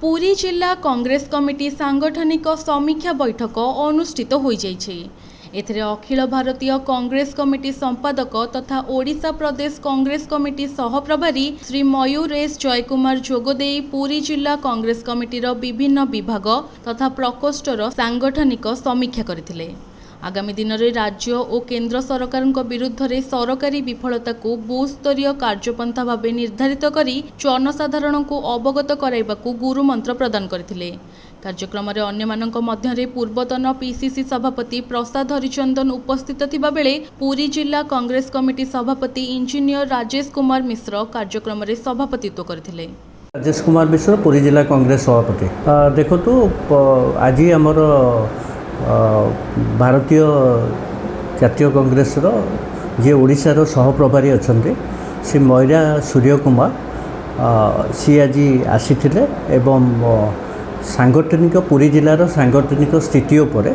पुरी जिला कांग्रेस कमिटी सांगठनिक समीक्षा बैठक अनुष्ठित हो जाइछे। एथिरे अखिल भारतीय कांग्रेस कमिटी संपादक तथा ओडिशा प्रदेश कांग्रेस कमिटी सहप्रभारी श्री मयूर एस जयकुमार जोगदे पुरी जिला कांग्रेस कमिटीर विभिन्न विभाग तथा प्रकोष्ठर सांगठनिक समीक्षा करथिले। आगामी दिन में राज्य और केंद्र सरकार विरुद्ध में सरकारी विफलता को बूस्तरीय कार्यपंथा भाव निर्धारित करी जनसाधारण को अवगत कराइबा को गुरुमंत्र प्रदान करथिले। कार्यक्रम में अन्यमानक मध्य पूर्वतन पीसीसी सभापति प्रसाद हरिचंदन उपस्थित थिबा बेले पुरी जिला कांग्रेस कमिटी सभापति इंजीनियर राजेश कुमार मिश्र कार्यक्रम में सभापतित्व करथिले। राजेश कुमार मिश्र पुरी जिला कांग्रेस सभापति। देखो आज आमर भारतीय जातीय कांग्रेस जी ओडिशार सहप्रभारी अच्छा श्री मयूरा सूर्य कुमार सी आज आसी एवं सांगठनिक पुरी जिलार सांगठनिक स्थिति उपर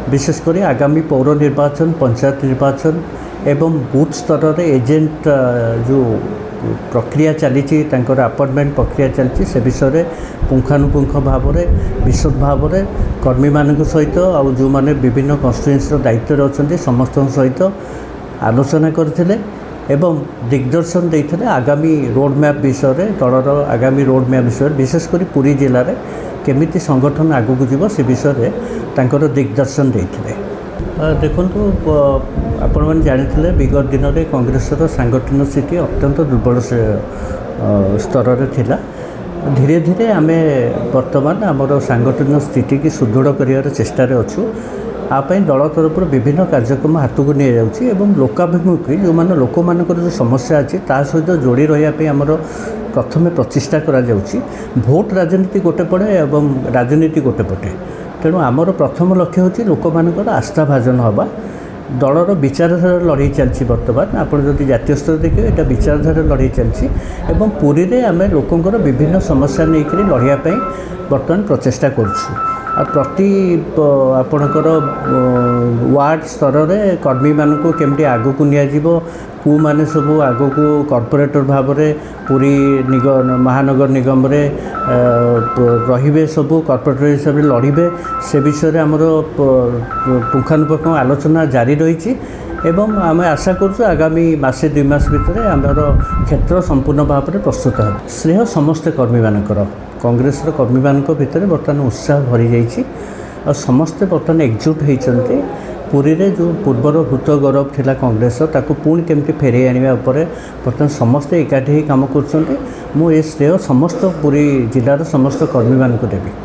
विशेषकर आगामी पौर निर्वाचन पंचायत निर्वाचन एवं बूथ स्तर में एजेंट जो प्रक्रिया चली अपॉइंटमेंट प्रक्रिया चलती से विषय पुंखानुपुंख भाव में विशद भाव में कर्मी मान सहित आउ जो मैंने विभिन्न कन्स्टिट्यूएंसी दायित्व अच्छा समस्त सहित आलोचना करते एवं दिग्दर्शन देते आगामी रोड मैप विषय दलर आगामी रोड मैप विषय विशेषकर पुरी जिले में केमिति संगठन आगू को जीव से विषय तांकर दिग्दर्शन देते। देखु आपण मैंने जानी विगत दिन में कांग्रेसर सांगठनिक स्थिति अत्यंत दुर्बल स्तर में थिला। धीरे धीरे आम बर्तमान आमर सांगठनिक स्थिति की सुदृढ़ कर चेष्टा अच्छु। आप दल तरफ विभिन्न कार्यक्रम हाथ को नहीं जाऊँगी लोकाभिमुखी जो मैंने लोक मान जो समस्या अच्छी ता सहित जोड़ी रही आमर प्रथम प्रचेषा करा भोट राजनीति गोटे पटे और राजनीति गोटे पटे। तेणु आमर प्रथम लक्ष्य होची लोक मानकर आस्था भाजन हवा दलर विचारधारा लड़ाई चलती। बर्तमान आप जातीय स्तर देखिए यहाँ विचारधारा लड़ाई चलती एवं पुरी में आम लोकंर विभिन्न समस्या नहीं करी लड़ाई बर्तमान प्रचेषा करुँ। प्रति आपणकर वार्ड स्तर में कर्मी मान केमती आग को नियाजिबो कौ माने सब आग को कॉर्पोरेटर भाव में पुरी महानगर निगम रे रहिबे सब कॉर्पोरेटर हिसाब से लड़िबे से विषय आमर पुंखानुपुंख आलोचना जारी रही एवं आम आशा करूँ आगामी मासे 2 मास भितर आमर क्षेत्र संपूर्ण भाव में प्रस्तुत है। श्रेय समस्त कर्मी मानकर कांग्रेस कर्मी मान भितर बर्तमान उत्साह भरी जाइए और समस्ते बर्तमान एकजुट होती पुरी रे जो पूर्वर भूत गौरव थिला कांग्रेस ताकू पुणी केमती फेरे आने बर्तमान समस्ते एकाठी काम कर श्रेय समस्त पुरी जिलार समस्त कर्मी मान देवी।